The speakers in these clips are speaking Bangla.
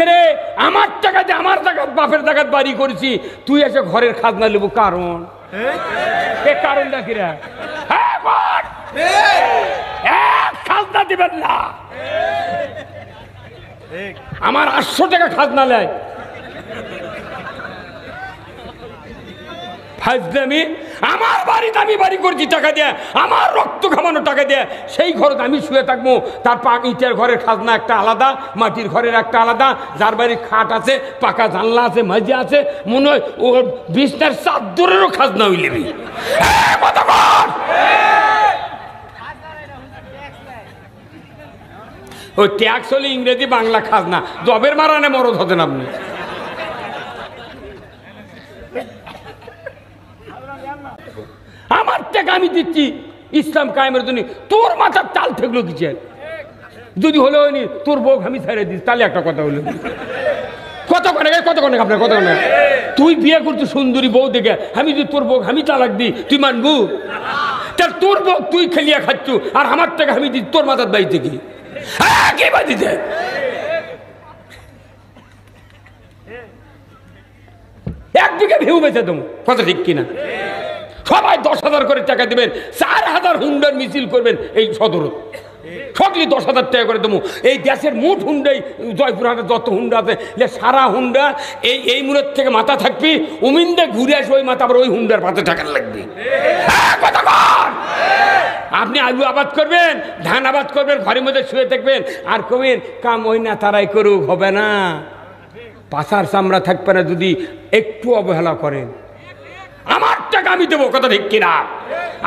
রে আমার টাকাতে আমার জায়গাত বাপের জায়গাত বাড়ি করেছি, তুই এসে ঘরের খাজনা নেবো কারণ কারণটা কিরা? খাজনা দিবেন না, আমার 800 টাকা খাজনা নেয়। ফাজলামি, আমার বাড়িতে আমি বাড়ি করছি টাকা দিয়ে, আমার রক্ত খামানো টাকা দিয়ে, সেই ঘরে আমি শুয়ে থাকবো। তার ইটের ঘরের খাজনা একটা আলাদা, মাটির ঘরের একটা আলাদা, যার বাড়ির খাট আছে, পাকা জানলা আছে, মাঝে আছে, মনে হয় ওর বিছনার চাদরেরও খাজনা হইলেবি। ওই ট্যাক্স হলে ইংরেজি বাংলা খাজনা, জবের মারানে মরদ হতেন আপনি। আমার টাকা আমি দিচ্ছি ইসলাম কায়েমের জন্য, তোর মাথার চাল থাকলো কিছু যদি হলে হয়নি তোর বউ আমি ছেড়ে দিস, তাহলে একটা কথা হলো। কত আপনার কত তুই বিয়ে করছিস সুন্দরী বউ দেখে, আমি যদি তোর বউ আমি তালাক দিই তুই মানবু? তার তোর বউ তুই খেলিয়া খাচ্ছ আর আমার টাকা আমি দিই, তোর মাথার বাড়িতে কি কে বাদিতে? একদিকে ভিউ বেঁচে দেবো, কথা ঠিক কিনা? সবাই 10,000 করে টাকা দিবেন, 4,000 হুন্ডার মিছিল করবেন এই সদরত, সকলে 10,000 টাকা করে দেবো। এই দেশের মোট হুন্ডাই জয়পুরহাটে যত হুন্ডা আছে, সারা হুন্ডা এই মুরের থেকে মাথা থাকবি, উমিন্দে ঘুরে আসবে ওই মাথা, আবার ওই হুন্ডার পাতে টাকা লাগবে। আপনি আলু আবাদ করবেন, ধান আবাদ করবেন, ঘরের মধ্যে শুয়ে থাকবেন আর কবেন কাম ওই না তারাই করুক, হবে না। পাশার চামড়া থাকবে না যদি একটু অবহেলা করেন। আমার টাকা আমি দেবো, কথা ঠিক কিনা?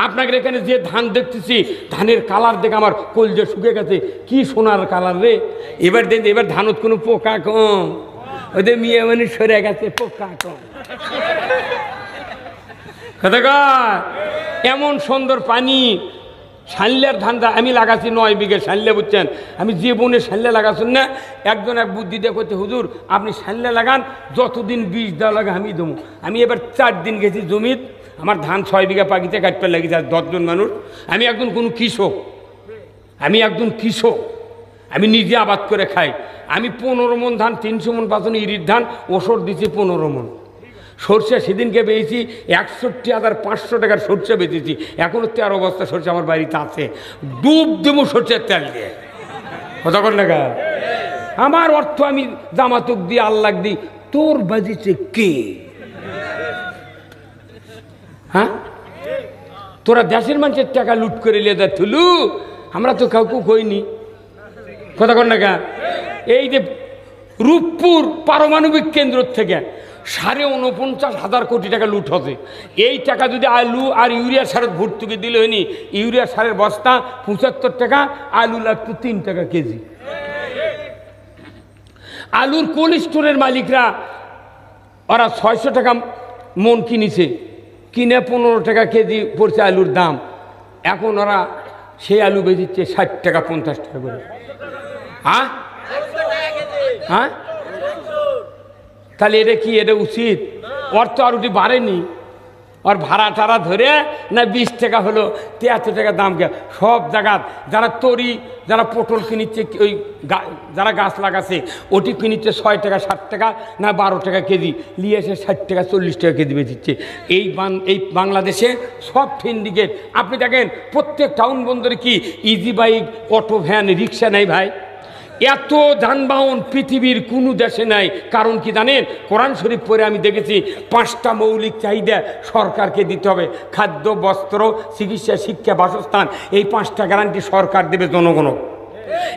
আপনাকে এখানে যে ধান দেখতেছি, ধানের কালার দেখে আমার কলজে শুকে গেছে, কি সোনার কালার রে। এবার দেন, এবার ধানত কোনো পোকা কম, ওদের মেয়ে মানে সরে গেছে, পোকা কম। কথা কয় এমন সুন্দর পানি। শাল্লার ধান আমি লাগাচ্ছি 9 বিঘে শাল্লা, বুঝছেন? আমি যে বনে শাল্লা লাগাচ্ছেন না, একজন এক বুদ্ধি দিয়ে করতে, হুজুর আপনি শাল্লা লাগান, যতদিন বীজ দেওয়া লাগে আমি দেবো। আমি এবার 4 দিন গেছি জমিত, আমার ধান 6 বিঘা পাখিতে কাটতে লাগিয়েছে, আর 10 জন মানুষ। আমি একজন কোনো কৃষক, আমি নিজে আবাদ করে খাই। আমি 15 মন ধান, 300 মন পাঁচন ইরির ধান, ওষুধ দিচ্ছি 15 মন। সরষে সেদিনকে বেয়েছি 61,500 টাকার সরষে বেচেছি, এখনো 13 বস্তা সরষে আমার বাড়িতে আছে। ডুব দেবো সরষের তেল দিয়ে, কথা কর না। আমার অর্থ আমি জামাতুক দিয়ে আল্লাহ দিই, তোর বাজিছে কে? হ্যাঁ, তোরা দেশের মানুষের টাকা লুট করে নিয়ে যা থুলু, আমরা তো কাউকে কইনি, কথা কর না। এই যে রূপপুর পারমাণবিক কেন্দ্র থেকে 49,500 কোটি টাকা লুট হচ্ছে। এই টাকা যদি আলু আর ইউরিয়া সারের ভর্তুকি দিলে হয়নি, ইউরিয়া সারের বস্তা 75 টাকা, আলু লাগতো 3 টাকা কেজি। আলুর কোল্ড স্টোরের মালিকরা ওরা 600 টাকা মন কিনেছে, কিনে 15 টাকা কেজি পড়ছে আলুর দাম। এখন ওরা সেই আলু বেচিচ্ছে 60 টাকা 50 টাকা করে। হ্যাঁ, তাহলে এটা কি, এটা উচিত? ওর তো আর ওটি বাড়েনি, ওর ভাড়া টাড়া ধরে না 20 টাকা হলো, 73 টাকা দাম। সব জায়গা যারা তরি, যারা পটল কিনিচ্ছে, ওই যারা গাছ লাগাচ্ছে ওটি কিনিচ্ছে 6 টাকা 7 টাকা না 12 টাকা কেজি, নিয়ে এসে 60 টাকা 40 টাকা কেজি বেচিচ্ছে। এই বাংলাদেশে সব সিন্ডিকেট। আপনি দেখেন প্রত্যেক টাউন বন্দরে কি ইজি বাইক, অটো, ভ্যান, রিক্সা নেই ভাই? এত যানবাহন পৃথিবীর কোনো দেশে নাই। কারণ কি জানেন? কোরআন শরীফ পড়ে আমি দেখেছি 5টা মৌলিক চাহিদা সরকারকে দিতে হবে: খাদ্য, বস্ত্র, চিকিৎসা, শিক্ষা, বাসস্থান। এই 5টা গ্যারান্টি সরকার দেবে জনগণ।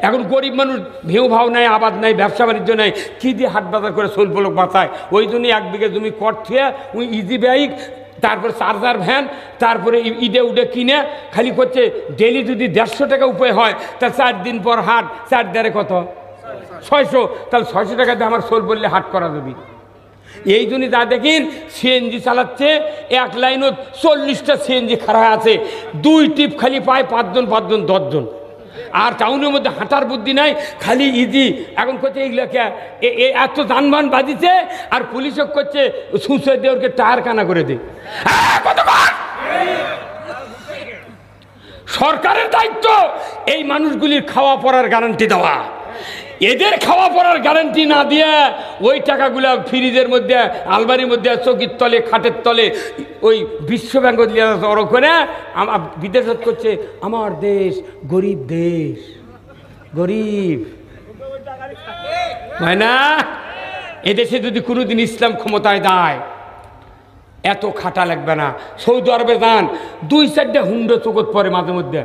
এখন গরিব মানুষ ভেউ ভাও নাই, আবাদ নাই, ব্যবসা বাণিজ্য নাই, কী দিয়ে হাট বাজার করে চলবলোক বাঁচায়? ওই জন্যই 1 বিঘে জমি কর থুয়ে ওই ইজি বাইক, তারপরে চার্জার ভ্যান, তারপরে ইডে উডে কিনে খালি করছে। ডেলি যদি 150 টাকা উপায় হয়, তা 4 দিন পর হাট, 4 দ্বারে কত? 600। তাহলে 600 টাকাতে আমার সোল বললে হাট করা যাবে। এই জন্য যা দেখিন সিএনজি চালাচ্ছে, 1 লাইনও 40টা সিএনজি খারাপ আছে, 2 টিপ খালি পায় 5 জন 10 জন। আর টাউনের মধ্যে হাঁটার বুদ্ধি নাই, খালি ইজি। এখন করছে এইগুলোকে এত যানবাহন বাজিছে, আর পুলিশও করছে সুসে দিয়ে ওকে টায়ার কানা করে দে। সরকারের দায়িত্ব এই মানুষগুলির খাওয়া পড়ার গ্যারান্টি দেওয়া। এদের খাওয়া পড়ার গ্যারান্টি না দিয়ে ওই টাকাগুলো ফ্রিজের মধ্যে, আলমারির মধ্যে, চৌকির তলে, খাটের তলে ওই বিশ্বব্যাংক জড়ো করে বিদেশত করছে। আমার দেশ গরিব দেশ, গরিব হয় না? এদেশে যদি কোনোদিন ইসলাম ক্ষমতায় দেয় এত খাটা লাগবে না। সৌদি আরবে যান, 2-4টা হুন্ডো চোখত পরে মাঝে মধ্যে,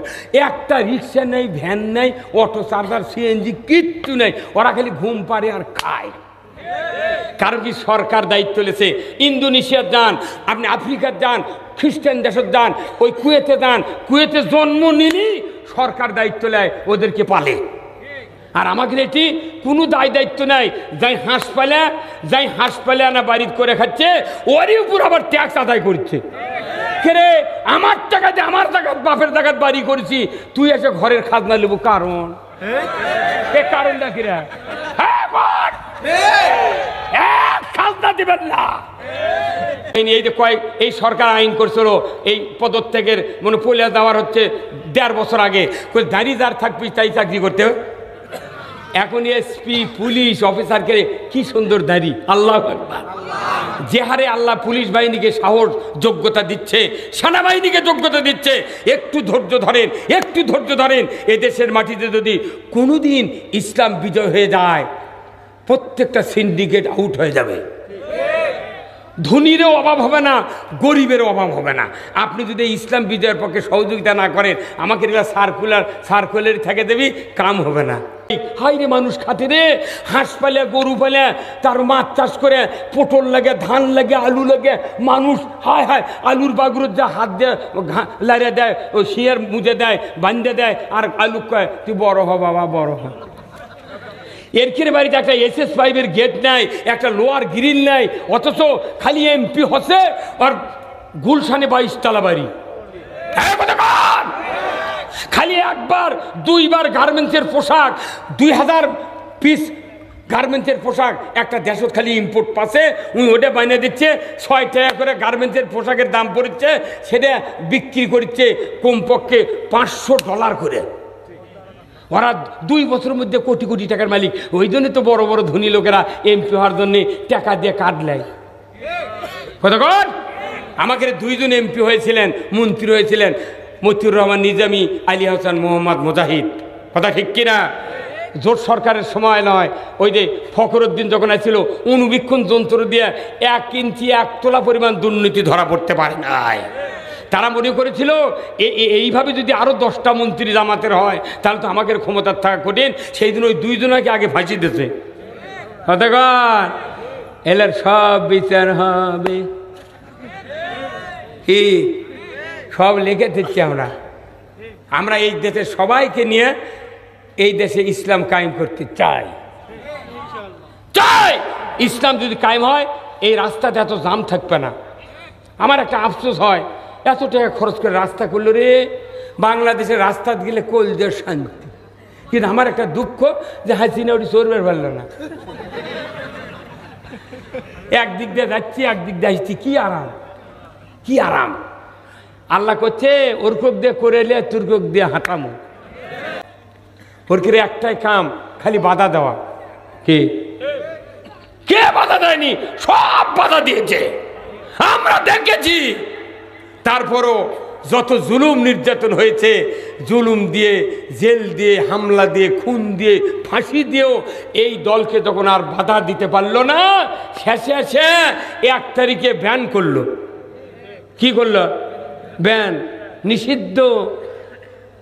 একটা রিক্সা নেই, ভ্যান নেই, অটো, চার্জার, সিএনজি কিচ্ছু নেই, ওরা খালি ঘুম পারে আর খায়। কারণ কি? সরকার দায়িত্ব লেছে। ইন্দোনেশিয়ার যান, আপনি আফ্রিকার যান, খ্রিস্টান দেশের যান, ওই কুয়েতে যান, কুয়েতে জন্ম নিলি সরকার দায়িত্ব নেয়, ওদেরকে পালে। আর আমাদের এটি কোনো দায়িত্ব নাই। যাই হাঁস পালে আনা বাড়িতে করে খাচ্ছে, ওরই উপর আবার ট্যাক্স আদায় করছে। কে আমার টাকাতে, আমার টাকা, বাপের টাকাত বাড়ি করেছি, তুই এসে ঘরের খাজনা নেবো? কারণ কারণটা কিরা? খাজনা দিবেন না। এই যে এই সরকার আইন করছিল এই পদত্যাগের মানে পলিয়া দেওয়ার হচ্ছে 1.5 বছর আগে, দাঁড়িয়ে যার থাকবি তাই চাকরি করতে। এখন এসপি, পুলিশ অফিসারকে কি সুন্দর দাড়ি! আল্লাহু আকবার! যে হারে আল্লাহ পুলিশ বাহিনীকে সাহস, যোগ্যতা দিচ্ছে, সেনাবাহিনীকে যোগ্যতা দিচ্ছে, একটু ধৈর্য ধরেন, একটু ধৈর্য ধরেন। এদেশের মাটিতে যদি কোনোদিন ইসলাম বিজয় হয়ে যায়, প্রত্যেকটা সিন্ডিকেট আউট হয়ে যাবে। ধনীরও অভাব হবে না, গরিবেরও অভাব হবে না। আপনি যদি ইসলাম বিজয়ের পক্ষে সহযোগিতা না করেন, আমাকে সার্কুলার থেকে দেবি, কাম হবে না। হাই রে, মানুষ খাতে রে, হাঁস পালে, গরু পালে, তার মাছ চাষ করে, পটল লাগে, ধান লাগে, আলু লাগে, মানুষ হায় হায় আলুর বাগুরুর যা হাত দিয়ে লাড়ে দেয়, ওই শিয়ার মুজে দেয়, বান্ধে দেয়, আর আলু কয় তুই বড় হ বাবা, বড় হ। এর বাড়িতে একটা SS5 গেট নাই, একটা লোয়ার গ্রিল নাই, অথচ খালি MP হচ্ছে আর গুলশানে 22 তলা বাড়ি। খালি 1-2বার গার্মেন্টসের পোশাক, 2000 পিস গার্মেন্টসের পোশাক একটা দেশত খালি ইম্পোর্ট পাচ্ছে, ওটা বানিয়ে দিচ্ছে। 6 টাকা করে গার্মেন্টসের পোশাকের দাম পড়ছে, সেটা বিক্রি করছে কমপক্ষে $500 করে। ওরা 2 বছরের মধ্যে কোটি কোটি টাকার মালিক। ওই জন্য তো বড় বড় ধনী লোকেরা MP হওয়ার জন্য টাকা দিয়ে কার্ড নেয়। কতক্ষণ আমাকে 2 জন MP হয়েছিলেন, মন্ত্রী হয়েছিলেন, মতিউর রহমান নিজামী, আলী হাসান মোহাম্মদ মুজাহিদ। কথা ঠিক কিনা? জোট সরকারের সময় নয়, ওই যে ফখরুদ্দিন যখন আসছিল, অনুবীক্ষণ যন্ত্র দিয়ে 1 ইঞ্চি 1 তোলা পরিমাণ দুর্নীতি ধরা পড়তে পারে নাই। তারা মনে করেছিল এইভাবে যদি আরো 10টা মন্ত্রী জামাতের হয় তাহলে তো আমাদের ক্ষমতার থাকা কঠিন। সেই দিন ওই 2 জনকে আগে ফাঁসি দিয়েছে। এলার সব বিচার হবে, কি সব লিখে দিচ্ছি আমরা এই দেশের সবাইকে নিয়ে এই দেশে ইসলাম কায়েম করতে চাই। ইসলাম যদি কায়েম হয়, এই রাস্তাতে এত জাম থাকবে না। আমার একটা আফসোস হয়, এত টাকা খরচ করে রাস্তা করলো রে, বাংলাদেশের রাস্তা গেলে কলজের শান্তি। কিন্তু আমার একটা দুঃখ যে হাসিনা ওটি চলবার পারল না। একদিক দিয়ে যাচ্ছি, একদিক দিয়ে আসছি, কি আরাম, কি আরাম। আল্লাহ করছে ওর কোক দিয়ে করে এলে তোর কোক দিয়ে হাঁটামো। ওর করে একটাই কাম, খালি বাধা দেওয়া। কে বাধা দেয়নি? সব বাধা দিয়েছে, আমরা দেখেছি। তারপরও যত জুলুম নির্যাতন হয়েছে, জুলুম দিয়ে, জেল দিয়ে, হামলা দিয়ে, খুন দিয়ে, ফাঁসি দিয়েও এই দলকে যখন আর বাধা দিতে পারল না, শেষে 1 তারিখে ব্যান করলো। কি করলো? ব্যান, নিষিদ্ধ।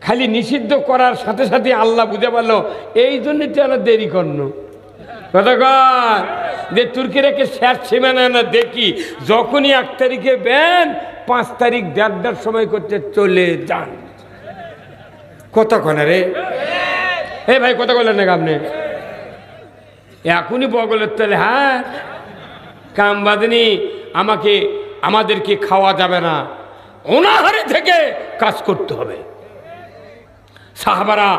খালি নিষিদ্ধ করার সাথে সাথে আল্লাহ বুঝে পারলো এই জন্য তো আমরা দেরি করলো। কতক্ষণ যে তুর্কিরাকে শেষ সীমানা না দেখি, যখনই 1 তারিখে ব্যান, 5 তারিখ 1:30টার সময় করতে চলে যান। কতক্ষণ রে ভাই, কত বললেন না আপনি? এখনই বগলের তলে হ্যাঁ কাম বাঁধেনি, আমাদেরকে খাওয়া যাবে না, অনাহারে থেকে কাজ করতে হবে। সাহাবারা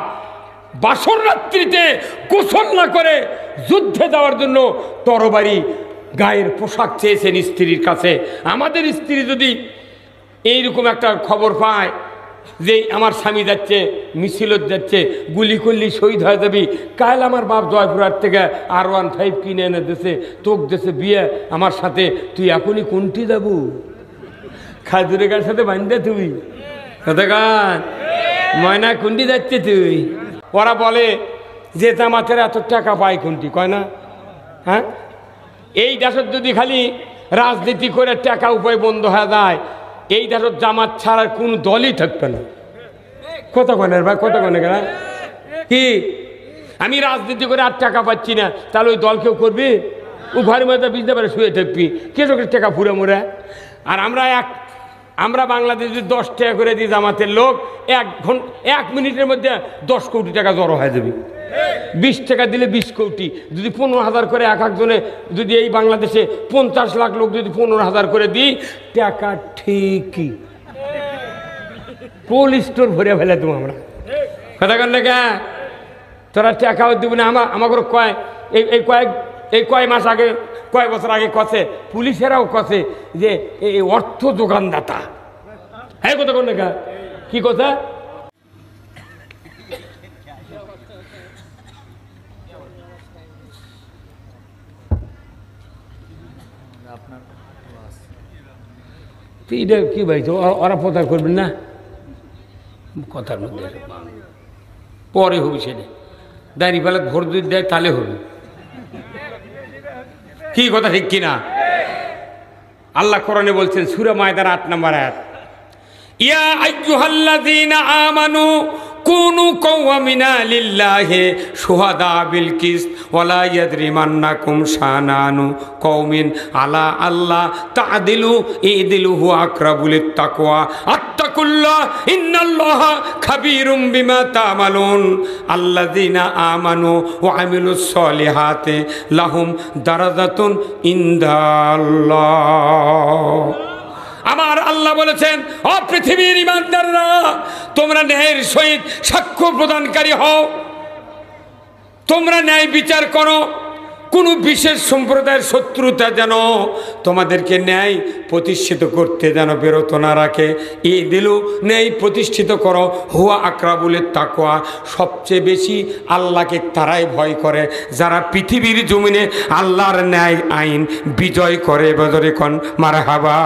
বাসর রাত্রিতে গোসল না করে যুদ্ধে যাওয়ার জন্য তরবারি, গায়ের পোশাক চেয়েছেন স্ত্রীর কাছে। আমাদের স্ত্রী যদি এইরকম একটা খবর পায়, যে আমার স্বামী যাচ্ছে, মিছিলত যাচ্ছে, গুলি করলি শহীদ হয়ে যাবি, কাল আমার বাপ জয়পুরহাট থেকে R15 কিনে এনে দেশে, তোক দেশে বিয়ে আমার সাথে, তুই এখনই কোনটি যাবো? খাজুরের গার সাথে বান্ধে তুই গান ময়না কোনটি যাচ্ছে তুই? ওরা বলে যে জামাতের এত টাকা পায় কোনটি, কয় না? হ্যাঁ, এই দেশের যদি খালি রাজনীতি করে টাকা উপায় বন্ধ হয়ে যায়, এই দেশের জামাত ছাড়ার কোন দলই থাকবে না। কত কনের ভাই, কত কনে কেন কি? আমি রাজনীতি করে আর টাকা পাচ্ছি না, তাহলে ওই দল কেউ করবি? ও ঘরের মধ্যে বুঝতে পারে শুয়ে থাকবি, কৃষকের টাকা ফুরে মোড়ে। আর আমরা বাংলাদেশে 10 টাকা করে দিই জামাতের লোক, 1 মিনিটের মধ্যে 10 কোটি টাকা জড়ো হয়ে যাবে। 20 টাকা দিলে 20 কোটি, যদি 15,000 করে এক একজনে, যদি এই বাংলাদেশে 50 লাখ লোক যদি 15,000 করে দিই, টাকা ঠিকই কোল্ড স্টোর ভরে ফেলে দেবো আমরা। কথা কন না, তোরা টাকাও দিব না। আমাকে কয় এই কয় মাস আগে, কয় বছর আগে কষে, পুলিশেরাও কষে যে এই অর্থ যোগানদাতা। হ্যাঁ, কথা কন না, কি কথা? এটা কি ভাই, ওরা প্রচার করবেন না কথার মধ্যে, পরে হবে সেটা। দাঁড়িয়ে ফেলে ভোট যদি দেয় তাহলে হবে। কি কথা ঠিক কিনা? আল্লাহ কোরআনে বলছেন সূরা মায়দার 8 নম্বর আয়াত, ইয়া আইয়ুহাল্লাযীনা আমানু কুনু কাওয়ামিনা লিল্লাহি শুহাদা বিল কিসত ওয়ালা ইয়াজরিমান্নাকুম শানানু কওমিন আলা আল্লাহ তা'দিলু ইদিলু হুয়া আকরাবু লিত্তাকওয়া আত্তাকুল্লাহ ইন্নাল্লাহা খাবীরুম বিমা তা'মালুন আল্লাযীনা আমানু ওয়া আমিলুস সলিহাতি লাহুম দারাজাতুন ইনদাল্লাহ। আমার আল্লাহ বলেছেন, ও পৃথিবীর ইমানদাররা, তোমরা ন্যায়ের সহিত সাক্ষ্য প্রদানকারী হও, তোমরা ন্যায় বিচার করো। কোন বিশেষ সম্প্রদায়ের শত্রুতা যেন তোমাদেরকে ন্যায় প্রতিষ্ঠিত করতে যেন বিরত না রাখে। এই দিলু ন্যায় প্রতিষ্ঠিত করো, হুয়া আকরাবুলের তাকওয়া, সবচেয়ে বেশি আল্লাহকে তারাই ভয় করে যারা পৃথিবীর জমিনে আল্লাহর ন্যায় আইন বিজয় করে। বদরে কোন মারহাবা।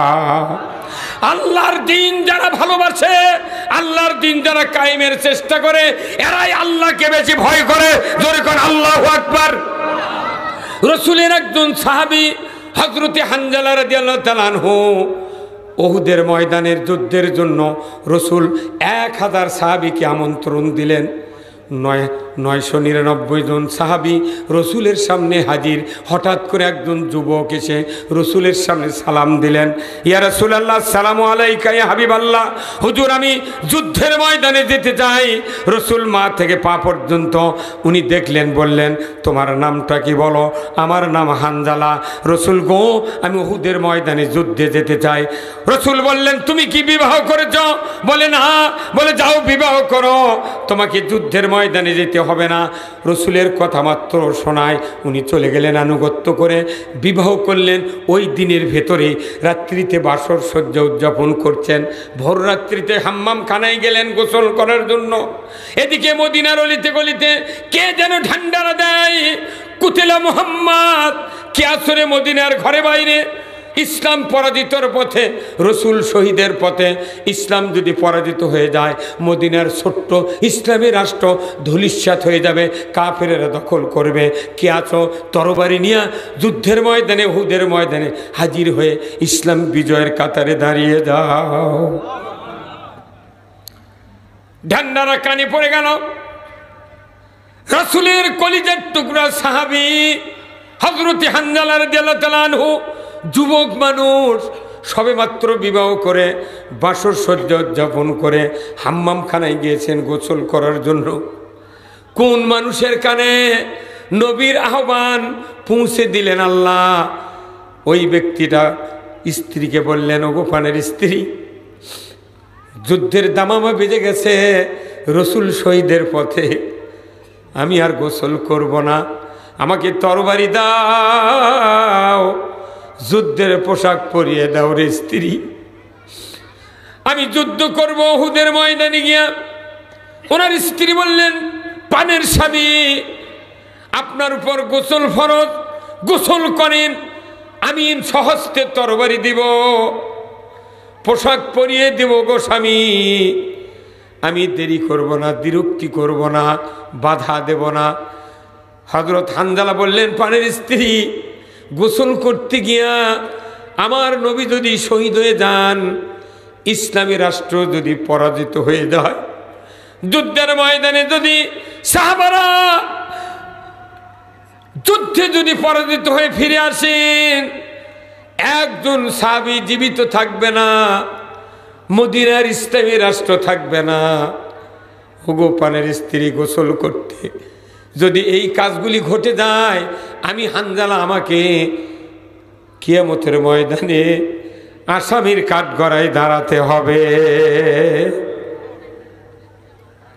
আল্লাহর দিন যারা ভালোবাসে, আল্লাহর দিন যারা কায়েমের চেষ্টা করে, এরাই আল্লাহকে বেশি ভয় করে। জোরে কোন আল্লাহু আকবার। রসুলের একজন সাহাবী হযরতে হানজালা রাদিয়াল্লাহু তাআলা আনহু, উহুদের ময়দানের যুদ্ধের জন্য রসুল 1000 সাহাবীকে আমন্ত্রণ দিলেন। 999 জন সাহাবী রসুলের সামনে হাজির। হঠাৎ করে একজন যুবক এসে রসুলের সামনে সালাম দিলেন, ইয়া রাসূলুল্লাহ সালামু আলাইকা ইয়া হাবিবাল্লাহ। হুজুর, আমি যুদ্ধের ময়দানে যেতে চাই। রসুল মা থেকে পা পর্যন্ত উনি দেখলেন, বললেন, তোমার নামটা কি বলো? আমার নাম হানজালা। রসুল গো, আমি উহুদের ময়দানে যুদ্ধে যেতে চাই। রসুল বললেন, তুমি কি বিবাহ করেছ? বলেন হ্যাঁ। বলে যাও বিবাহ করো, তোমাকে যুদ্ধের ময়দানে যেতে হবে না। রসুলের কথা মাত্র শোনায় উনি চলে গেলেন আনুগত্য করে, বিবাহ করলেন। ওই দিনের ভেতরে রাত্রিতে বাসর সজ্জা উদযাপন করছেন। ভোর রাত্রিতে হাম্মাম খানায় গেলেন গোসল করার জন্য। এদিকে মদিনার অলিতে গলিতে কে যেন ঢান্ডারা দেয়, কুতিলা মুহাম্মদ। কে আসরে মদিনার ঘরে বাইরে। ইসলাম পরাজিতর পথে, রসুল শহীদের পথে। ইসলাম যদি পরাজিত হয়ে যায়, মদিনার ছোট্ট ইসলামী রাষ্ট্র ধূলিসাৎ হয়ে যাবে, কাফেরেরা দখল করবে। কে আছো? তরবারি নিয়ে যুদ্ধের ময়দানে, উহুদের ময়দানে হাজির হয়ে ইসলাম বিজয়ের কাতারে দাঁড়িয়ে যাও। ঢান্ডারা কানে পড়ে গেল। রাসূলের কলিজার টুকরা সাহাবী হযরতে হানজালা রাদিয়াল্লাহু তাআলা আনহু, যুবক মানুষ, সবে মাত্র বিবাহ করে বাসর সজ্জা উদযাপন করে হাম্মামখানায় গিয়েছেন গোসল করার জন্য। কোন মানুষের কানে নবীর আহ্বান পৌঁছে দিলেন আল্লাহ। ওই ব্যক্তিটা স্ত্রীকে বললেন, ওগো পানের স্ত্রী, যুদ্ধের দামামা বেজে গেছে, রসুল শহীদের পথে, আমি আর গোসল করব না, আমাকে তরবারি দাও, যুদ্ধের পোশাক পরিয়ে দাও রে স্ত্রী। আমি যুদ্ধ করব উহুদের ময়দানে গিয়া। ওনার স্ত্রী বললেন, পানের স্বামী, আপনার উপর গোসল ফরজ, গোসল করেন, আমি সহস্তে তরবারি দিব, পোশাক পরিয়ে দেব গো স্বামী, আমি দেরি করব না, বিরক্তি করব না, বাধা দেব না। হযরত হানজালা বললেন, পানের স্ত্রী, গোসল করতে গিয়া আমার নবী যদি শহীদ হয়ে যান, ইসলামী রাষ্ট্র যদি পরাজিত হয়ে যায়, যুদ্ধের ময়দানে যদি সাহাবারা যুদ্ধে যদি পরাজিত হয়ে ফিরে আসেন, একজন সাহাবী জীবিত থাকবে না, মদিনার ইসলামী রাষ্ট্র থাকবে না। ওগো পানের স্ত্রী, গোসল করতে যদি এই কাজগুলি ঘটে যায়, আমি হানজালা আমাকে কিয়ামতের ময়দানে আসামির কাঠগড়ায় দাঁড়াতে হবে।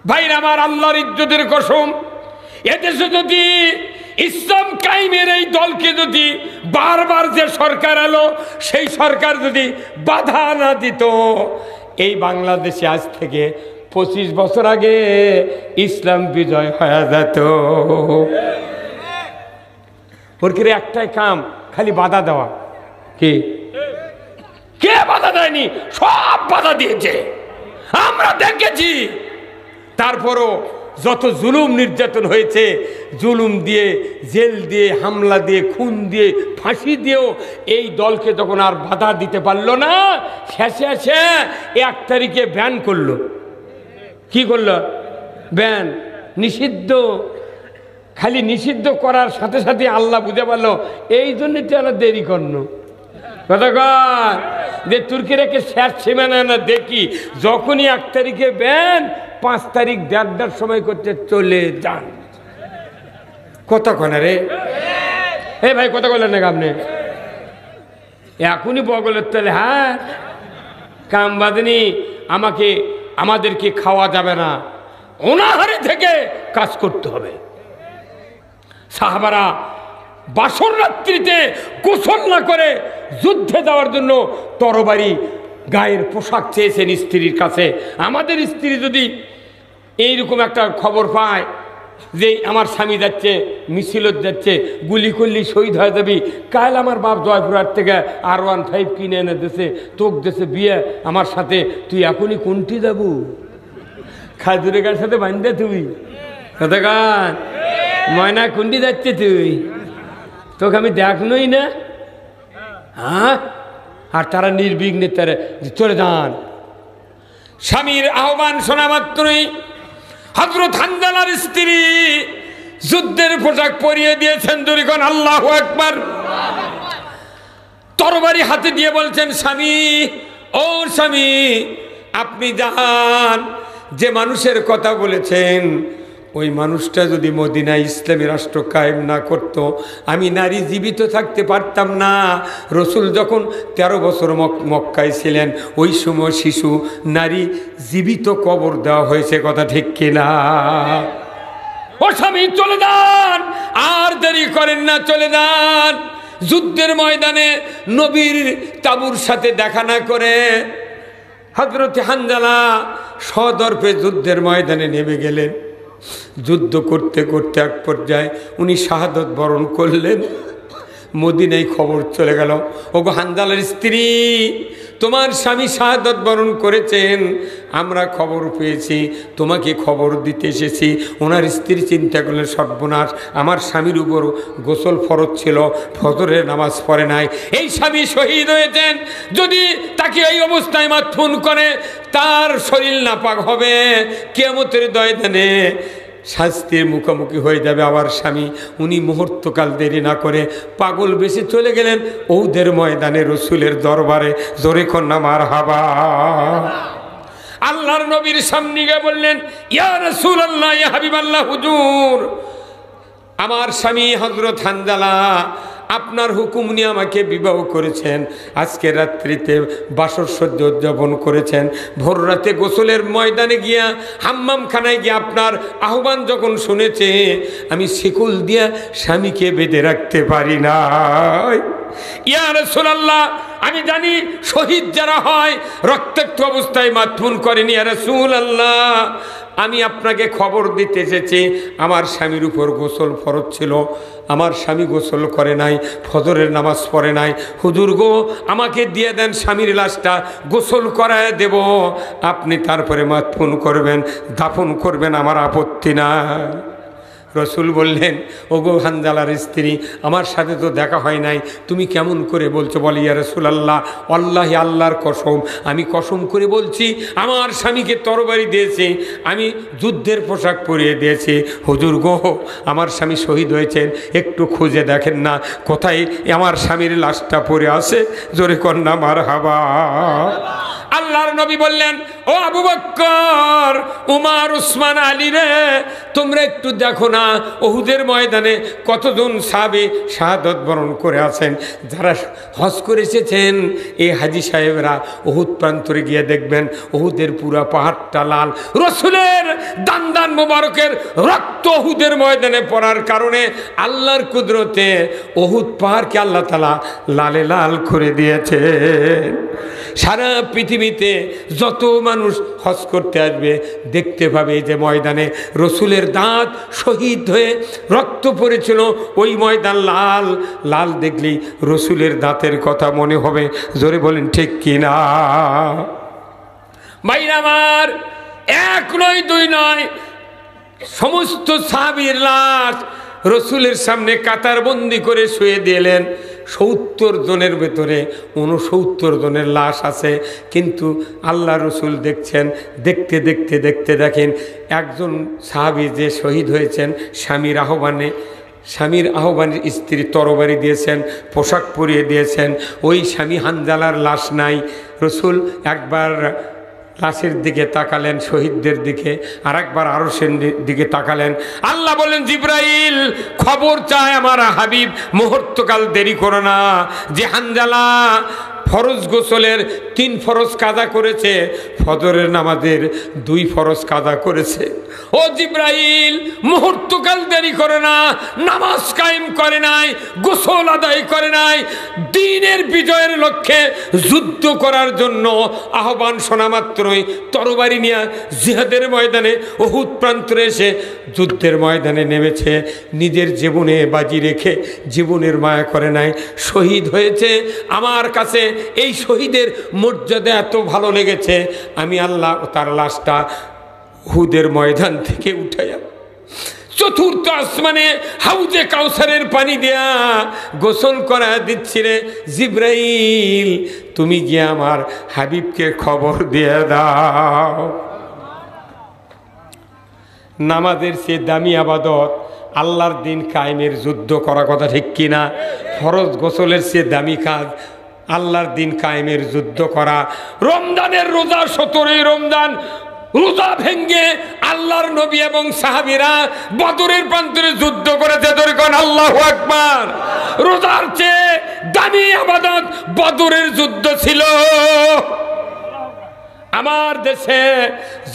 ভাইরা আমার, আল্লাহর ইজ্জতের কসম, এদেশে যদি ইসলাম কায়েমের এই দলকে যদি বারবার যে সরকার এলো, সেই সরকার যদি বাধা না দিত, এই বাংলাদেশে আজ থেকে 25 বছর আগে ইসলাম বিজয় হয়ে যেত। ওর একটাই কাম, খালি বাধা দেওয়া। কি কে বাধা দেয়নি? সব বাধা দিয়েছে, আমরা দেখেছি। তারপরও যত জুলুম নির্যাতন হয়েছে, জুলুম দিয়ে, জেল দিয়ে, হামলা দিয়ে, খুন দিয়ে, ফাঁসি দিয়েও এই দলকে যখন আর বাধা দিতে পারলো না, শেষে এসে 1 তারিখে ব্যান করলো। কি করলো? ব্যান, নিষিদ্ধ। খালি নিষিদ্ধ করার সাথে সাথে আল্লাহ বুঝে পারলো, এই জন্যই তো আমরা দেরি করলো। কতক্ষণ যে তুর্কিরাকে শেষ সীমানা না দেখি, যখনই 1 তারিখে ব্যান, 5 তারিখ 1:30টার সময় করতে চলে যান। কতক্ষণ রে? এ ভাই, কত বললেন না আপনি? এখনই বগলের তলে, হ্যাঁ কাম বাঁধনি, আমাদেরকে খাওয়া যাবে না, অনাহারে থেকে কাজ করতে হবে। সাহাবারা বাসর রাত্রিতে গোসল না করে যুদ্ধে যাওয়ার জন্য তরবারি, গায়ের পোশাক চেয়েছেন স্ত্রীর কাছে। আমাদের স্ত্রী যদি এইরকম একটা খবর পায় যে আমার স্বামী যাচ্ছে, মিছিলত যাচ্ছে, গুলি করলি শহীদ হয়ে যাবি, কাল আমার বাপ জয়পুরহাট থেকে R15 কিনে এনে দেশে, তোক দেশে বিয়ে আমার সাথে, তুই এখনই কোনটি যাবো? খাজুরের গার সাথে বান্ধে তুই কতক্ষণ? ময়না কুন্ডি যাচ্ছে তুই, তোকে আমি দেখনই না। হ্যাঁ, আর তারা নির্বিঘ্নে তারা চলে যান। স্বামীর আহ্বান শোনা মাত্রই হযরত হানজালার স্ত্রী যুদ্ধের পোশাক পরিয়ে দিয়েছেন। দুরিগণ আল্লাহু আকবার। তরবারি হাতে দিয়ে বলছেন, স্বামী, ও স্বামী, আপনি যান, যে মানুষের কথা বলেছেন, ওই মানুষটা যদি মদিনায় ইসলামী রাষ্ট্র কায়েম না করত, আমি নারী জীবিত থাকতে পারতাম না। রসুল যখন 13 বছর মক্কায় ছিলেন, ওই সময় শিশু নারী জীবিত কবর দেওয়া হয়েছে। কথা ঠিক কিনা? ও স্বামী, চলে যান, আর দেরি করেন না, চলে যান। যুদ্ধের ময়দানে নবীর তাবুর সাথে দেখা না করে হযরত হানজালা সদর্পে যুদ্ধের ময়দানে নেমে গেলেন। যুদ্ধ করতে করতে এক পর্যায়ে উনি শাহাদত বরণ করলেন। মদিনায় খবর চলে গেল, ওগো হানজালার স্ত্রী, তোমার স্বামী শাহাদত বরণ করেছেন, আমরা খবর পেয়েছি, তোমাকে খবর দিতে এসেছি। ওনার স্ত্রী চিন্তা করলেন, সর্বনাশ, আমার স্বামীর উপর গোসল ফরজ ছিল, ফজরের নামাজ পড়ে নাই, এই স্বামী শহীদ হয়েছেন, যদি তাকে এই অবস্থায় মাথুন করে তার শরীর নাপাক হবে, কিয়ামতের ময়দানে শাস্তির মুখোমুখি হয়ে যাবে আমার স্বামী। উনি মুহূর্তকাল দেরি না করে পাগল বেশি চলে গেলেন উহুদের ময়দানে রসুলের দরবারে। জোরে কন্যা মারহাবা। আল্লাহর নবীর সামনে গিয়ে বললেন, ইয়া রাসূলুল্লাহ, ইয়া হাবিবাল্লাহ, হুজুর, আমার স্বামী হযরত হানজালা আপনার হুকুম নিয়ে আমাকে বিবাহ করেছেন, আজকে রাত্রিতে বাসর সজ্জা উদযাপন করেছেন, ভোর রাতে গোসলের ময়দানে গিয়া হাম্মামখানায় গিয়ে আপনার আহ্বান যখন শুনেছে, আমি শিকল দিয়া স্বামীকে বেঁধে রাখতে পারি না। ইয়া রাসূলুল্লাহ, আমি জানি শহীদ যারা হয় রক্তাক্ত অবস্থায় মাথুন করেনি। ইয়া রাসূলুল্লাহ, আমি আপনাকে খবর দিতে এসেছি, আমার স্বামীর উপর গোসল ফরজ ছিল, আমার স্বামী গোসল করে নাই, ফজরের নামাজ পড়ে নাই। হুজুর গো, আমাকে দিয়ে দেন স্বামীর লাশটা, গোসল করায় দেব, আপনি তারপরে মাথুন করবেন, দাফন করবেন, আমার আপত্তি নাই। রসুল বললেন, ওগো হানজালার স্ত্রী, আমার সাথে তো দেখা হয় নাই, তুমি কেমন করে বলছো? বলি, ইয়া রাসূলুল্লাহ, আল্লাহি, আল্লাহর কসম, আমি কসম করে বলছি, আমার স্বামীকে তরবারি দিয়েছে, আমি যুদ্ধের পোশাক পরিয়ে দিয়েছি। হুজুর গো, আমার স্বামী শহীদ হয়েছেন, একটু খুঁজে দেখেন না কোথায় আমার স্বামীর লাশটা পড়ে আছে। জোরে কন্যা মারহাবা। আল্লাহর নবী বললেন, ও আবু বকর, উমর, উসমান, আলী রে, তোমরা একটু দেখো না উহুদের ময়দানে কতজন সাহাবী শাহাদত বরণ করে আছেন। যারা হজ করে এসেছেন এই হাজী সাহেবরা উহুদ প্রান্তরে গিয়ে দেখবেন উহুদের পুরা পাহাড়টা লাল। রসুলের দান দান মোবারকের রক্ত উহুদের ময়দানে পড়ার কারণে আল্লাহর কুদরতে উহুদ পাহাড়কে আল্লাহ তাআলা লালে লাল করে দিয়েছেন। সারা পৃথিবীতে যত মানুষ হজ করতে আসবে দেখতে পাবে যে ময়দানে রসুলের দাঁত শহীদ হয়ে রক্ত পড়েছিল, ওই ময়দান লাল লাল দেখলেই রসুলের দাঁতের কথা মনে হবে। জোরে বলেন ঠিক কিনা? ভাইরা আমার, এক নয় দুই নয়, সমস্ত সাহাবীর লাশ রসুলের সামনে কাতারবন্দি করে শুয়ে দিলেন। 70 জনের ভেতরে 69 জনের লাশ আছে, কিন্তু আল্লাহ রসুল দেখছেন। দেখতে দেখতে দেখতে দেখেন একজন সাহাবী যে শহীদ হয়েছেন স্বামীর আহ্বানে স্ত্রী তরবারি দিয়েছেন, পোশাক পরিয়ে দিয়েছেন, ওই স্বামী হানজালার লাশ নাই। রসুল একবার লাশের দিকে তাকালেন, শহীদদের দিকে, আর একবার আরশের দিকে তাকালেন। আল্লাহ বলেন, জিব্রাইল খবর চায় আমার হাবিব, মুহূর্তকাল দেরি করো না, যে হানজালা ফরজ গোসলের 3 ফরজ কাজা করেছে, ফজরের নামাজের 2 ফরজ কাজা করেছে। ও জিব্রাইল, মুহূর্তকাল দেরি করে না, নামাজ কায়েম করে নাই, গোসল আদায় করে নাই, দ্বীনের বিজয়ের লক্ষ্যে যুদ্ধ করার জন্য আহ্বান শোনা মাত্রই তরবারি নিয়ে জিহাদের ময়দানে উহুদ প্রান্তরে এসে যুদ্ধের ময়দানে নেমেছে। নিজের জীবনে বাজি রেখে জীবনের মায়া করে নাই, শহীদ হয়েছে। আমার কাছে এই শহীদের মর্যাদা এত ভালো লেগেছে, আমি আল্লাহ তার লাশটা উহুদের ময়দান থেকে উঠাইয়া চতুর্থ আসমানে হাউজে কাউসারের পানি দেয়া গোসল করা দিচ্ছি রে জিব্রাইল, তুমি গিয়ে আমার হাবিবকে খবর দিয়ে দাও। নামাজের সে দামি আবাদত আল্লাহর দিন কায়েমের যুদ্ধ করা, কথা ঠিক কিনা? ফরজ গোসলের সে দামি কাজ আল্লাহর দিন কায়েমের যুদ্ধ করা। রমজানের রোজা, 17ই রমজান রোজা ভেঙ্গে আল্লাহর নবী এবং সাহাবীরা বদরের প্রান্তরে যুদ্ধ করেছে। দরকার আল্লাহু আকবার। রোজার চেয়ে দামি ইবাদত বদরের যুদ্ধ ছিল। আমার দেশে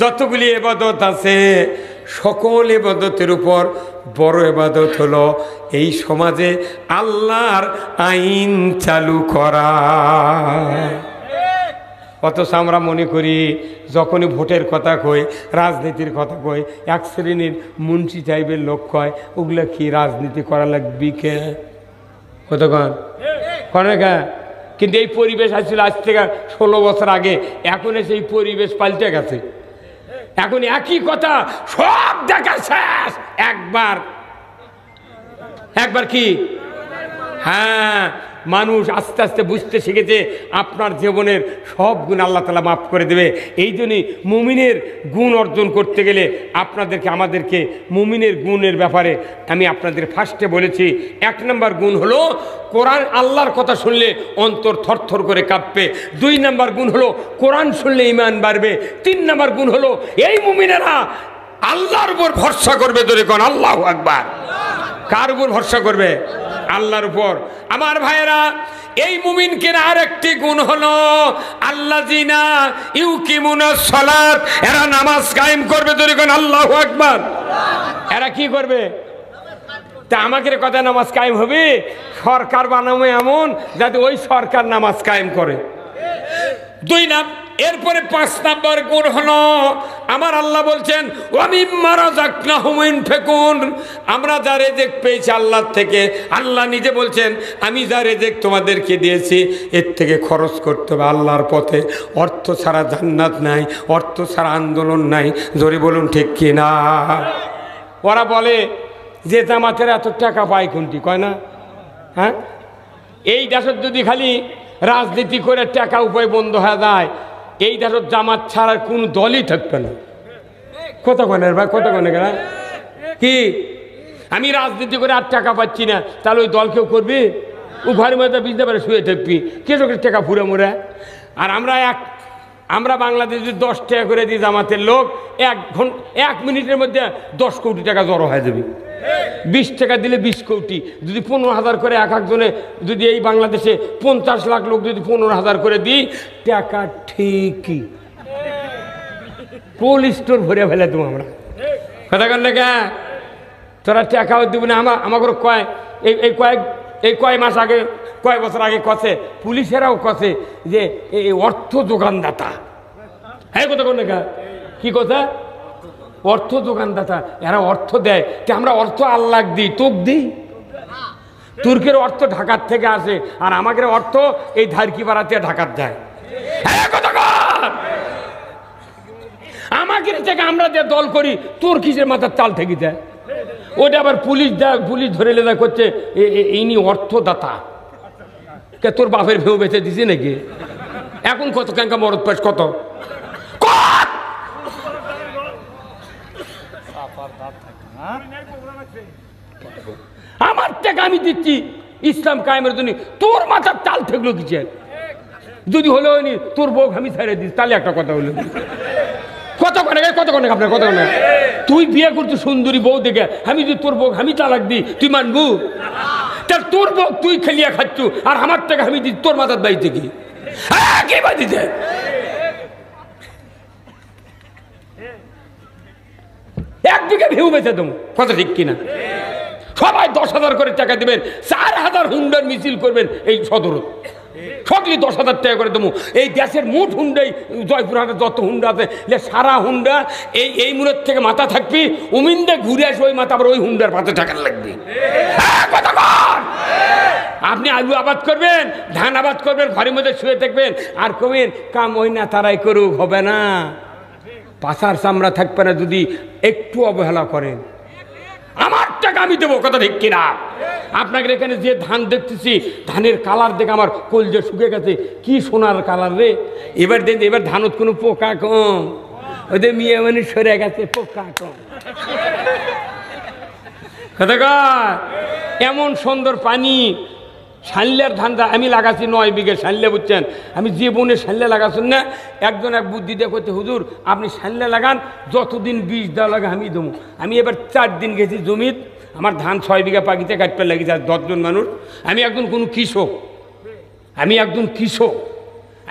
যতগুলি ইবাদত আছে সকল ইবাদতের উপর বড় ইবাদত হলো এই সমাজে আল্লাহর আইন চালু করা। অথচ আমরা মনে করি যখনই ভোটের কথা কই, রাজনীতির কথা কই, এক শ্রেণীর মুন্সি টাইপের লোক কয় ওগুলা কি রাজনীতি করা লাগবি কে, কতক্ষণ করে কে? কিন্তু এই পরিবেশ আসছিল আজ থেকে 16 বছর আগে, এখন সেই পরিবেশ পাল্টে গেছে। এখন একই কথা সব দেখা শেষ একবার কি? হ্যাঁ, মানুষ আস্তে আস্তে বুঝতে শিখেছে আপনার জীবনের সব গুণ আল্লাহ তাআলা মাফ করে দেবে। এই জন্যই মুমিনের গুণ অর্জন করতে গেলে আমাদেরকে মুমিনের গুণের ব্যাপারে আমি আপনাদের ফার্স্টে বলেছি। 1 নম্বর গুণ হলো কোরআন, আল্লাহর কথা শুনলে অন্তর থরথর করে কাঁপবে। 2 নম্বর গুণ হলো কোরআন শুনলে ঈমান বাড়বে। 3 নম্বর গুণ হলো এই মুমিনেরা আল্লাহর উপর ভরসা করবে। ধরে কোন আল্লাহু আকবার। কার উপর ভরসা করবে? আল্লাহর উপর। আমার ভাইয়েরা, এই মুমিনকে আরেকটি গুণ হলো আল্লাযিনা ইউকিমুনাস সালাত, এরা নামাজ কায়েম করবে। ধরে কোন আল্লাহু আকবার। এরা কি করবে? তা আমাকে কথা নামাজ কায়েম হবে, সরকার বানাবো এমন যাতে ওই সরকার নামাজ কায়েম করে। 2 নাম্বার, এরপরে 5 নাম্বার গুণ হলো আমার আল্লাহ বলছেন আমরা যা রেজেক পেয়েছি আল্লাহর থেকে, আল্লাহ নিজে বলছেন আমি যা রেজেক তোমাদেরকে দিয়েছি এর থেকে খরচ করতে হবে আল্লাহর পথে। অর্থ ছাড়া জান্নাত নাই, অর্থ ছাড়া আন্দোলন নাই। জোরে বলুন ঠিক কি না? ওরা বলে যে জামাতের এত টাকা পায় কোনটি, কয় না? হ্যাঁ, এই দেশের যদি খালি রাজনীতি করে টাকা উপায় বন্ধ হয়ে যায়, এই দেশের জামাত ছাড়া কোন দলই থাকবে না। কতক্ষণের ভাই, কতক্ষণের কি আমি রাজনীতি করে আর টাকা পাচ্ছি না, তাহলে ওই দল কেউ করবি? ও ঘরের মধ্যে বুঝতে পারে শুয়ে থাকবি, কেসকের টাকা ফুরে মোড়ে। আর আমরা বাংলাদেশে 10 টাকা করে দিই জামাতের লোক, 1 মিনিটের মধ্যে 10 কোটি টাকা জড়ো হয়ে যাবে। 20 টাকা দিলে 20 কোটি, যদি 15,000 করে এক একজনে, যদি এই বাংলাদেশে 50 লাখ লোক যদি 15,000 করে দিই, টাকা ঠিকই কোল্ড স্টোর ভরে ফেলে দেবো আমরা। কথা কন না, তোরা টাকাও দেবো না। আমাকে এই কয় মাস আগে, কয় বছর আগে কছে, পুলিশেরাও কছে যে এই অর্থ যোগানদাতা। হ্যাঁ, কথা কন না, কি কথা? অর্থ যোগানদাতা, এরা অর্থ দেয়। আমরা অর্থ আল্লাহ দিই, তোক দিই। তুর্কের অর্থ ঢাকার থেকে আসে, আর আমাদের অর্থ এই ধারকিপাড়াতে ঢাকার যায়। আমাদের থেকে আমরা যে দল করি, তোর কিসের মাথার চাল থেকে যায়? ওটা আবার পুলিশ ধরে লেদা করছে ইনি অর্থদাতা। কে তোর বাপের ভেউ বেঁচে দিছে নাকি? এখন কত ক্যাঙ্কা মরদ পাস, কত আমার টাকা আমি দিচ্ছি ইসলাম কায়েমের জন্য, তোর মাথার চাল থাকলো কিছু? যদি হলো তোর বউ আমি ছেড়ে দিস, তাহলে একটা কথা হলো। কত কনে আপনার কত কনে? তুই বিয়ে করছিস সুন্দরী বউ দেখে, আমি যদি তোর বউ আমি তালাক দিই, তুই মানবু? তার তোর বউ তুই খেলিয়া খাচ্ছ, আর আমার টাকা আমি দিই তোর মাথার বাড়িতে কি? কে বাড়িতে একদিকে ভিউ বেঁচে দেবো, কথা ঠিক কিনা? সবাই 10,000 করে টাকা দেবেন, 4,000 হুন্ডার মিছিল করবেন এই সদরত, সকলে 10,000 টাকা করে দেবো। এই দেশের মোট হুন্ডাই, জয়পুরহাটে যত হুন্ডা আছে, সারা হুন্ডা এই মূলের থেকে মাথা থাকবি, উমিন্দে ঘুরে আসবে ওই মাথা, আবার ওই হুন্ডার পাতে টাকা লাগবে। আপনি আলু আবাদ করবেন, ধান আবাদ করবেন, ঘরের মধ্যে শুয়ে থাকবেন, আর কবেন কাম ওই না তারাই করুক, হবে না। পাশার চামড়া থাকবে না যদি একটু অবহেলা করেন। আমার টাকা আমি দেবো, কথা ঠিক কিনা? আপনাদের এখানে যে ধান দেখতেছি, ধানের কালার দেখে আমার কলজে শুকে গেছে, কি সোনার কালার রে। এবার দেখতে, এবার ধানত কোনো পোকা কম, ওদের মেয়ে মানে সরে গেছে, পোকা কম। কথা কয়, এমন সুন্দর পানি। শাল্লার ধানটা আমি লাগাচ্ছি 9 বিঘে শাল্লা, বুঝছেন? আমি জীবনে শাল্লা লাগাচ্ছেন না। এক বুদ্ধি দিয়ে করতে, হুজুর আপনি শাল্লা লাগান, যতদিন বীজ দেওয়া লাগে আমি দেবো। আমি এবার 4 দিন গেছি জমিত, আমার ধান 6 বিঘা পাখিতে কাটতে লাগিয়েছে, আর 10 জন মানুষ। আমি একজন কোনো কৃষক,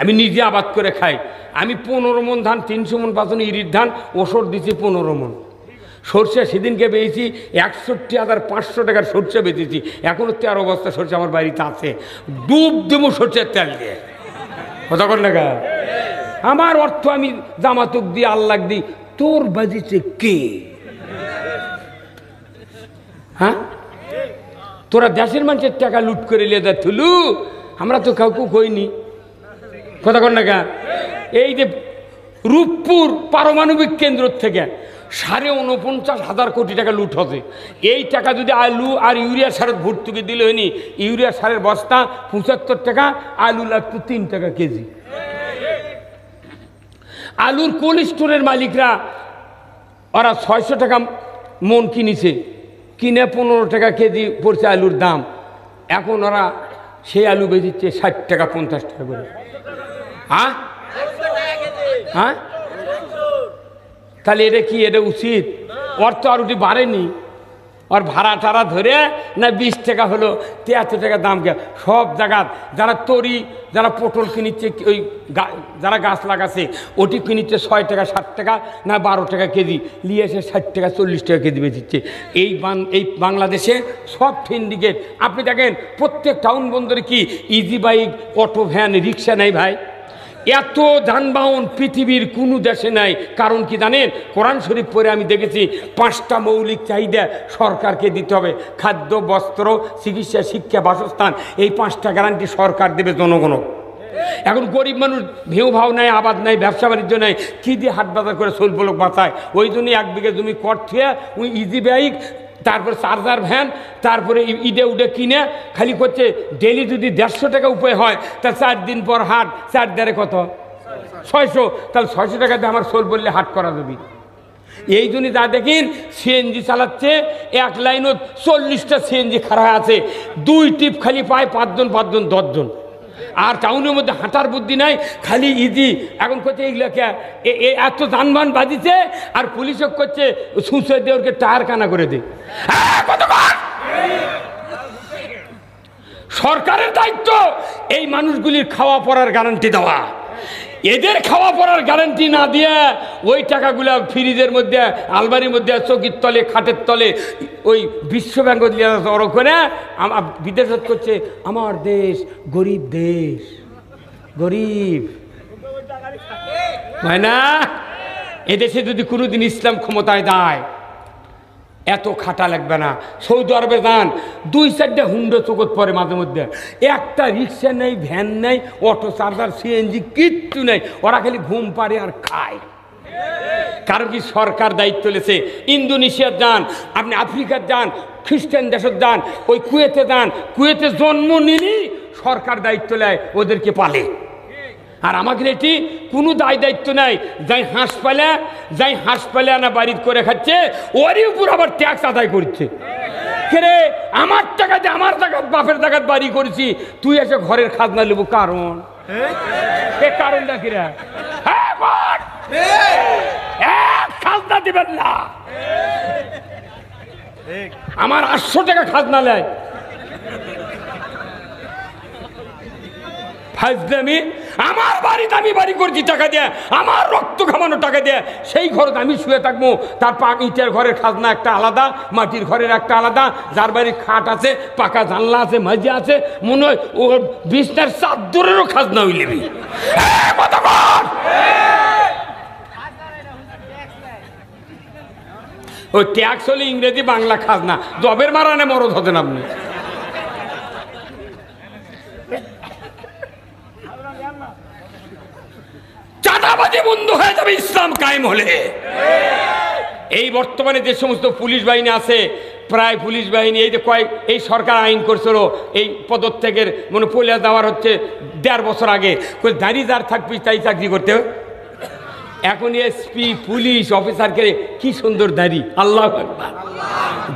আমি নিজে আবাদ করে খাই। আমি 15 মন ধান, 300 মন পাঁচন ইরির ধান, ওষুধ দিচ্ছি 15 মন। সরষে সেদিনকে বেচেছি 61,500 টাকার সরষে বেচেছি, এখনো 13 বস্তা সরষে আমার বাড়িতে আছে। ডুব দেবো সরষের তেল দিয়ে, কথা কর না। আমার অর্থ আমি জামাতুক দিই, আল্লাহ দিই, তোর বাজিছে কে? হ্যাঁ, তোরা দেশের মানুষের টাকা লুট করে লেদা থুলু, আমরা তো কাউকে কইনি, কথা কর না। এই যে রূপপুর পারমাণবিক কেন্দ্র থেকে 49,500 কোটি টাকা লুট হবে। এই টাকা যদি আলু আর ইউরিয়া সারের ভর্তুকি দিলে হয়নি, ইউরিয়া সারের বস্তা 75 টাকা, আলু লাগতো 3 টাকা কেজি। আলুর কোল্ড স্টোরের মালিকরা ওরা 600 টাকা মন কিনেছে, কিনে 15 টাকা কেজি পড়ছে আলুর দাম। এখন ওরা সেই আলু বেচিচ্ছে 60 টাকা 50 টাকা করে। হ্যাঁ, তাহলে এটা কি, এটা উচিত? অর্থ আর ওটি বাড়েনি, और भाड़ा टाड़ा धरे ना 20 টাকা হলো 73 টাকা দাম কে সব জায়গা যারা তরি যারা পটল কিনিচ্ছে ওই যারা গাছ লাগাছে ওটি কিনিচ্ছে 6 টাকা 7 টাকা না 12 টাকা কেজি নিয়ে এসে 60 টাকা 40 টাকা কেজি বেচছে এই বাংলাদেশে সব সিন্ডিকেট আপনি দেখেন প্রত্যেক টাউন বন্দরে কি easy bike auto van rickshaw নাই ভাই এত যানবাহন পৃথিবীর কোনো দেশে নাই কারণ কি জানেন কোরআন শরীফ পড়ে আমি দেখেছি 5টা মৌলিক চাহিদা সরকারকে দিতে হবে খাদ্য বস্ত্র চিকিৎসা শিক্ষা বাসস্থান এই 5টা গ্যারান্টি সরকার দেবে জনগণ এখন গরিব মানুষ ভেউ ভাও নাই আবাদ নাই ব্যবসা বাণিজ্য নাই কি দিয়ে হাট বাজার করে চলবো লোক বাঁচায় ওই জন্য 1 বিঘা জমি কট থুয়ে ওই ইজি বাইক তারপরে চার্জার ভ্যান তারপরে ঈদে উডে কিনে খালি করছে ডেলি যদি 150 টাকা উপায় হয় তা 4 দিন পর হাট 4 দ্বারে কত 600 তাহলে 600 টাকা দিয়ে আমার সোল বললে হাট করা যাবে এই জন্য যা দেখিন সিএনজি চালাচ্ছে এক লাইনত 40টা সিএনজি খারাপ আছে 2 টিপ খালি পায় 5 জন 10 জন আর টাউনের মধ্যে হাঁটার বুদ্ধি নাই খালি ইজি এখন করছে এইগুলোকে এত যানবাহন বাজিছে আর পুলিশও করছে সুসে দেওরকে টায়ার কানা করে দে সরকারের দায়িত্ব এই মানুষগুলির খাওয়া পড়ার গ্যারান্টি দেওয়া এদের খাওয়া পড়ার গ্যারান্টি না দিয়ে ওই টাকাগুলা ফ্রিজের মধ্যে আলমারির মধ্যে চৌকির তলে খাটের তলে ওই বিশ্বব্যাংক জড়ো করে বিদেশ করছে আমার দেশ গরিব হয় না এদেশে যদি কোনোদিন ইসলাম ক্ষমতায় দেয় এত খাটা লাগবে না সৌদি আরবে যান 2-4টা হুন্ডো চোখত পরে মাঝে মধ্যে একটা রিক্সা নেই ভ্যান নেই অটো চার্জার সিএনজি কিচ্ছু নেই ওরা খালি ঘুম পারে আর খায় কারণ কি সরকার দায়িত্ব লেছে ইন্দোনেশিয়ার যান আপনি আফ্রিকার যান খ্রিস্টান দেশের যান ওই কুয়েতে যান কুয়েতে জন্ম নিলি সরকার দায়িত্ব নেয় ওদেরকে পালে আর আমাদের এটি কোনো দায়িত্ব নাই যাই হাঁস পালে আনা বাড়ি করে খাচ্ছে ওরই উপর আবার ট্যাক্স আদায় করছে রে আমার টাকা দিয়ে আমার জায়গায় বাপের জায়গায় বাড়ি করেছি তুই এসে ঘরের খাজনা নেবো কারণ কারণটা কিরা খাজনা দিবেন না আমার 800 টাকা খাজনা নেয় ফাজলামি আমার বাড়িতে আমি বাড়ি করছি টাকা দিয়ে আমার রক্ত খামানো টাকা দিয়ে সেই ঘরে আমি শুয়ে থাকবো তার ইটের ঘরের খাজনা একটা আলাদা মাটির ঘরের একটা আলাদা যার বাড়ির খাট আছে পাকা জানলা আছে মাঝে আছে মনে হয় ওর বিছনার চাদরেরও খাজনা হইলেবি ওই ট্যাক্স হলে ইংরেজি বাংলা খাজনা জবের মারানে মরদ হতেন আপনি চাঁদাবাজি বন্ধ হয়ে যাবে ইসলাম কায়েম হলে এই বর্তমানে যে সমস্ত পুলিশ বাহিনী আছে প্রায় পুলিশ বাহিনী এই যে এই সরকার আইন করছিল এই পদত্যাগের মনে পড়ে দেওয়ার হচ্ছে 1.5 বছর আগে দাঁড়িয়ে যার থাকবি তাই চাকরি করতে হবে এখন এসপি পুলিশ অফিসারকে কি সুন্দর দাড়ি আল্লাহু আকবার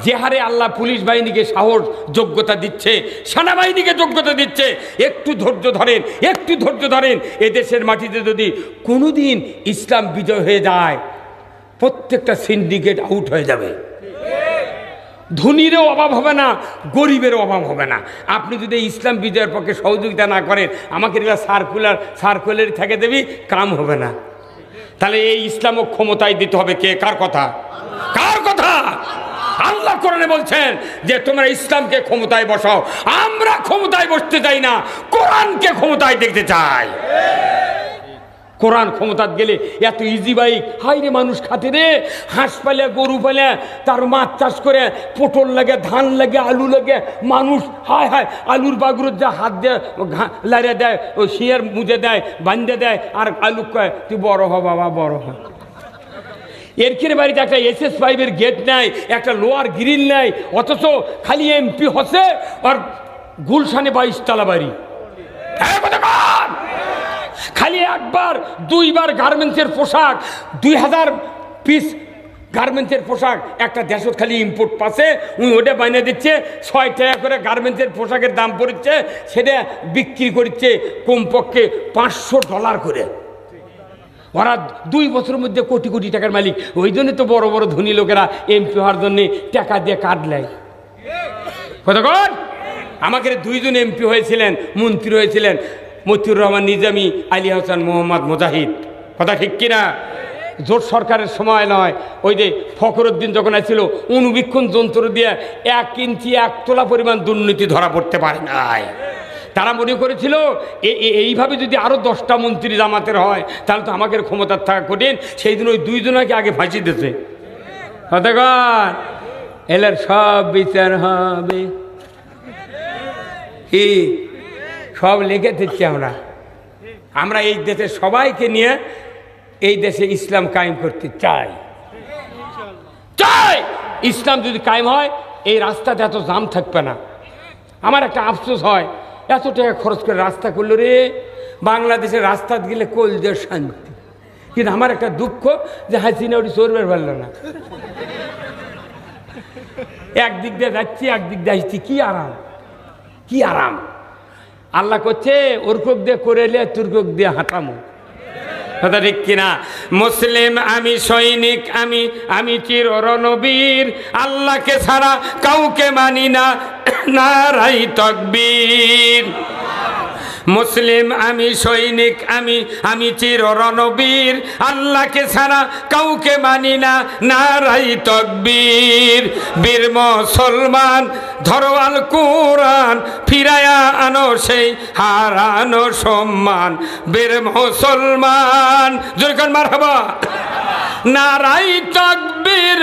যে হারে আল্লাহ পুলিশ বাহিনীকে সাহস যোগ্যতা দিচ্ছে সেনাবাহিনীকে যোগ্যতা দিচ্ছে একটু ধৈর্য ধরেন এদেশের মাটিতে যদি কোনোদিন ইসলাম বিজয় হয়ে যায় প্রত্যেকটা সিন্ডিকেট আউট হয়ে যাবে ধনীরও অভাব হবে না গরিবেরও অভাব হবে না আপনি যদি ইসলাম বিজয়ের পক্ষে সহযোগিতা না করেন আমাকে এগুলো সার্কুলার থেকে দেবি কাম হবে না তাহলে এই ইসলামও ক্ষমতায় দিতে হবে কে কার কথা আল্লাহ কোরআনে বলছেন যে তোমরা ইসলামকে ক্ষমতায় বসাও আমরা ক্ষমতায় বসতে চাই না কোরআনকে ক্ষমতায় দেখতে চাই কোরআন ক্ষমতা গেলে এত ইজি বাইক হাই রে মানুষ খাতে রে হাঁস পালে গরু পালে তার মাছ চাষ করে পটল লাগে ধান লাগে আলু লাগে মানুষ হায় আলুর বাগুর যা হাত দেয় লাড়ে দেয় ও শিয়ার মুজে দেয় বান্ধে দেয় আর আলু কয় তুই বড় হ বাবা বড় হ এর কিনে বাড়িতে একটা SS5-এর গেট নেয় একটা লোয়ার গ্রিল নেয় অথচ খালি MP হচ্ছে আর গুলশানে 22 তলা বাড়ি খালি একবার 2বার গার্মেন্টসের পোশাক 2000 পিস গার্মেন্টসের পোশাক একটা দেশত খালি ইম্পোর্ট পাশে ওটা বানিয়ে দিচ্ছে 6 টাকা করে গার্মেন্টসের পোশাকের দাম পড়ছে সেটা বিক্রি করছে কমপক্ষে $500 করে ওরা 2 বছরের মধ্যে কোটি কোটি টাকার মালিক। ওই জন্য তো বড় বড় ধনী লোকেরা এমপি হওয়ার জন্যে টাকা দিয়ে কার্ড নেয়। কতক্ষণ আমাকে 2 জন এমপি হয়েছিলেন, মন্ত্রী হয়েছিলেন, মতিউর রহমান নিজামী, আলী হাসান মোহাম্মদ মুজাহিদ। কথা ঠিক কিনা? জোট সরকারের সময় নয়, ওই যে ফখরুদ্দিন যখন আসছিল অনুবীক্ষণ যন্ত্র দিয়ে 1 ইঞ্চি 1 তোলা পরিমাণ দুর্নীতি ধরা পড়তে পারে নাই। তারা মনে করেছিল এইভাবে যদি আরও 10টা মন্ত্রী জামাতের হয় তাহলে তো আমাদের ক্ষমতার থাকা কঠিন। সেই দিন ওই 2 জনকে আগে ফাঁসি দিয়েছে। কতক্ষণ এলার সব বিচার হবে, কি সব লিখে দিচ্ছি আমরা এই দেশের সবাইকে নিয়ে এই দেশে ইসলাম কায়েম করতে চাই। ইসলাম যদি কায়েম হয় এই রাস্তাতে এত জাম থাকবে না। আমার একটা আফসোস হয়, এত টাকা খরচ করে রাস্তা করলো রে, বাংলাদেশের রাস্তা গেলে কলজের শান্তি। কিন্তু আমার একটা দুঃখ যে হাসিনা ওটি চলবে পারল না। একদিক দিয়ে যাচ্ছি, একদিক দিয়ে আসছি, কি আরাম, কি আরাম। আল্লাহ করছে ওরকক দিয়ে করে এলে তুর্কক দিয়ে হাঁটামো। কথা ঠিক কিনা? মুসলিম আমি, সৈনিক আমি, আমি চির রণবীর, আল্লাহকে ছাড়া কাউকে মানি না, নারাই তাকবীর। মুসলিম আমি, সৈনিক আমি, আমি চির রণবীর, আল্লাহকে ছাড়া কাউকে মানি না, নারাই তাকবীর। বীর মুসলমান ধরো আল কুরআন, ফিরায়া আনো সেই হারানো সম্মান। বীর মুসলমান জোরে কান মারহাবা, নারাই তাকবীর।